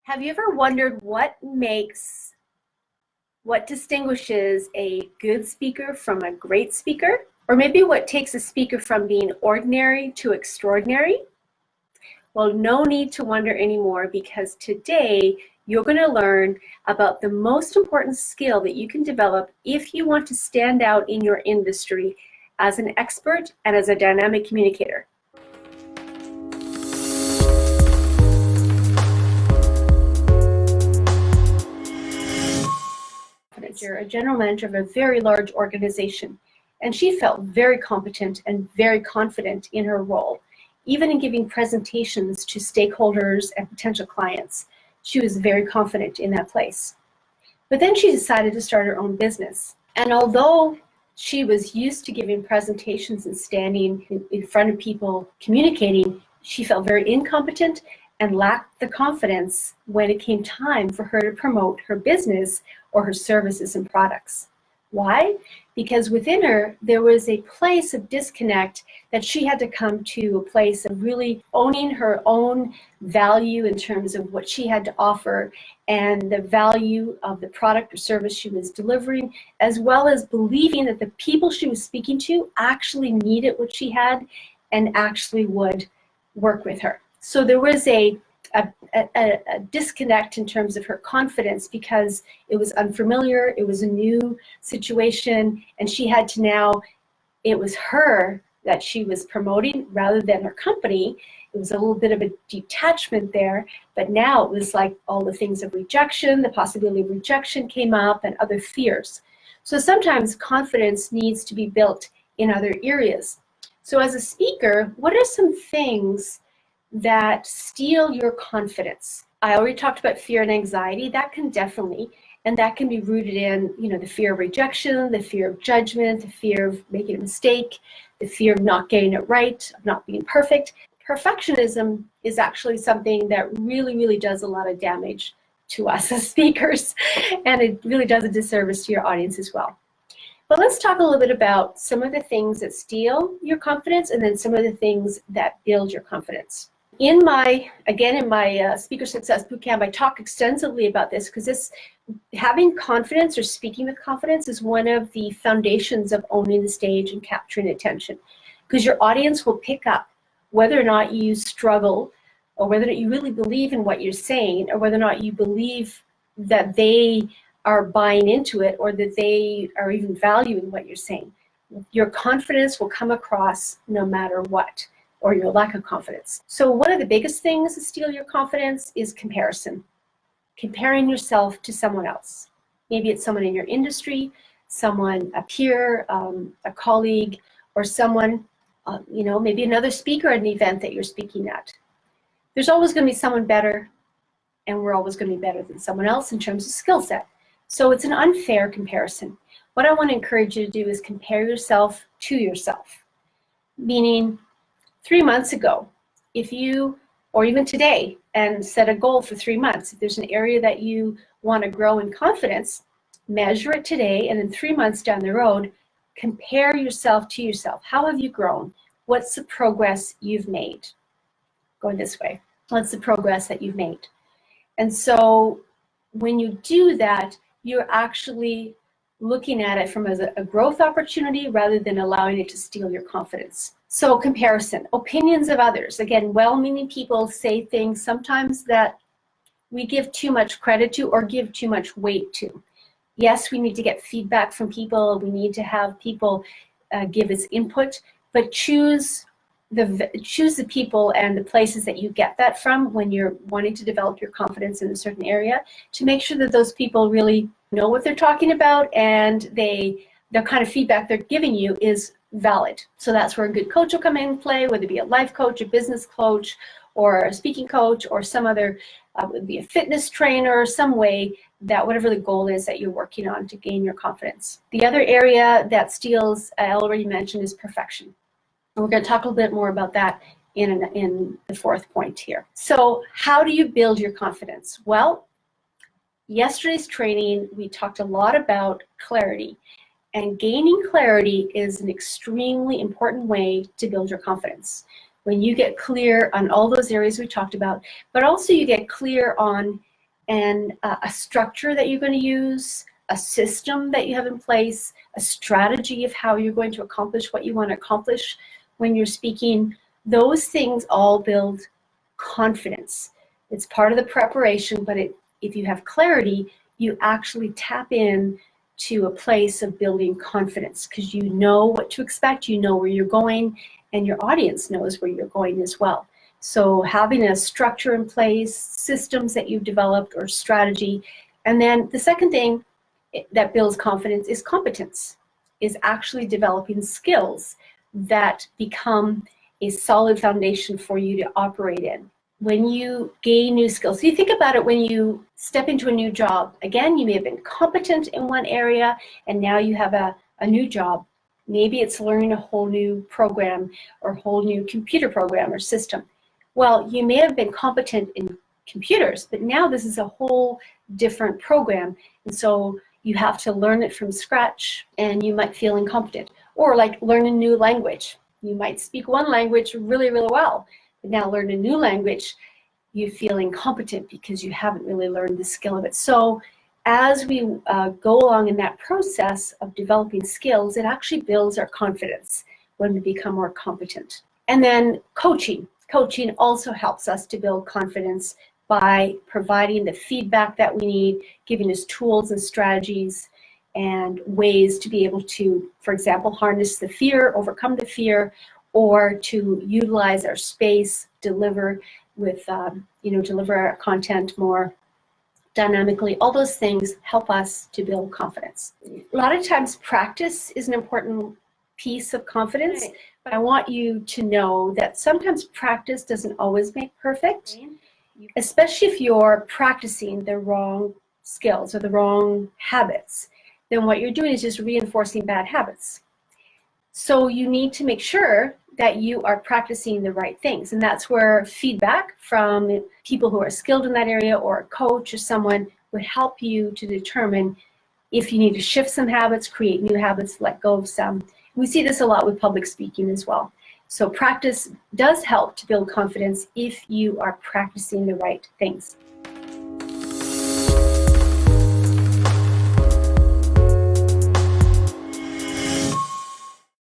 Have you ever wondered what distinguishes a good speaker from a great speaker? Or maybe what takes a speaker from being ordinary to extraordinary? Well, no need to wonder anymore, because today you're going to learn about the most important skill that you can develop if you want to stand out in your industry as an expert and as a dynamic communicator. A general manager of a very large organization, and she felt very competent and very confident in her role, even in giving presentations to stakeholders and potential clients. She was very confident in that place. But then she decided to start her own business, and although she was used to giving presentations and standing in front of people communicating, she felt very incompetent and lacked the confidence when it came time for her to promote her business or her services and products. Why? Because within her, there was a place of disconnect that she had to come to, a place of really owning her own value in terms of what she had to offer and the value of the product or service she was delivering, as well as believing that the people she was speaking to actually needed what she had and actually would work with her. So there was a disconnect in terms of her confidence, because it was unfamiliar, it was a new situation, and she had to now, it was her that she was promoting rather than her company. It was a little bit of a detachment there, but now it was like all the things of rejection, the possibility of rejection came up, and other fears. So sometimes confidence needs to be built in other areas. So as a speaker, what are some things that steal your confidence? I already talked about fear and anxiety. That can definitely, and that can be rooted in, the fear of rejection, the fear of judgment, the fear of making a mistake, the fear of not getting it right, of not being perfect. Perfectionism is actually something that really, really does a lot of damage to us as speakers, and it really does a disservice to your audience as well. But let's talk a little bit about some of the things that steal your confidence, and then some of the things that build your confidence. In my Speaker Success Bootcamp, I talk extensively about this, because having confidence or speaking with confidence is one of the foundations of owning the stage and capturing attention, because your audience will pick up whether or not you struggle, or whether or not you really believe in what you're saying, or whether or not you believe that they are buying into it, or that they are even valuing what you're saying. Your confidence will come across no matter what, or your lack of confidence. So one of the biggest things that steal your confidence is comparison. Comparing yourself to someone else. Maybe it's someone in your industry, someone, a peer, a colleague, or someone, maybe another speaker at an event that you're speaking at. There's always going to be someone better, and we're always going to be better than someone else in terms of skill set. So it's an unfair comparison. What I want to encourage you to do is compare yourself to yourself. Meaning, 3 months ago, if you, or even today, and set a goal for 3 months, if there's an area that you want to grow in confidence, measure it today, and then 3 months down the road, compare yourself to yourself. How have you grown? What's the progress you've made? Going this way. What's the progress that you've made? And so when you do that, you're actually looking at it from as a growth opportunity rather than allowing it to steal your confidence. So comparison, opinions of others. Again, well-meaning people say things sometimes that we give too much credit to or give too much weight to. Yes, we need to get feedback from people. We need to have people give us input, but choose the people and the places that you get that from when you're wanting to develop your confidence in a certain area, to make sure that those people really know what they're talking about, and the kind of feedback they're giving you is valid. So that's where a good coach will come in and play, whether it be a life coach, a business coach, or a speaking coach, or some other, would be a fitness trainer, some way that whatever the goal is that you're working on to gain your confidence. The other area that steals, I already mentioned, is perfection. And we're going to talk a little bit more about that in the fourth point here. So how do you build your confidence? Well, yesterday's training, we talked a lot about clarity. And gaining clarity is an extremely important way to build your confidence. When you get clear on all those areas we talked about, but also you get clear on and a structure that you're going to use, a system that you have in place, a strategy of how you're going to accomplish what you want to accomplish when you're speaking. Those things all build confidence. It's part of the preparation, but if you have clarity, you actually tap in to a place of building confidence because you know what to expect, you know where you're going, and your audience knows where you're going as well. So having a structure in place, systems that you've developed or strategy. And then the second thing that builds confidence is competence, is actually developing skills that become a solid foundation for you to operate in. When you gain new skills, so you think about it when you step into a new job. Again, you may have been competent in one area and now you have a new job. Maybe it's learning a whole new program or a whole new computer program or system. Well, you may have been competent in computers, but now this is a whole different program. And so you have to learn it from scratch and you might feel incompetent. Or like learn a new language. You might speak one language really, really well, but now learn a new language, you feel incompetent because you haven't really learned the skill of it. So as we go along in that process of developing skills, it actually builds our confidence when we become more competent. And then coaching. Coaching also helps us to build confidence by providing the feedback that we need, giving us tools and strategies and ways to be able to, for example, harness the fear, overcome the fear, or to utilize our space, deliver with, deliver our content more dynamically. All those things help us to build confidence. A lot of times practice is an important piece of confidence, right. But I want you to know that sometimes practice doesn't always make perfect, especially if you're practicing the wrong skills or the wrong habits. Then what you're doing is just reinforcing bad habits. So you need to make sure that you are practicing the right things. And that's where feedback from people who are skilled in that area or a coach or someone would help you to determine if you need to shift some habits, create new habits, let go of some. We see this a lot with public speaking as well. So practice does help to build confidence if you are practicing the right things.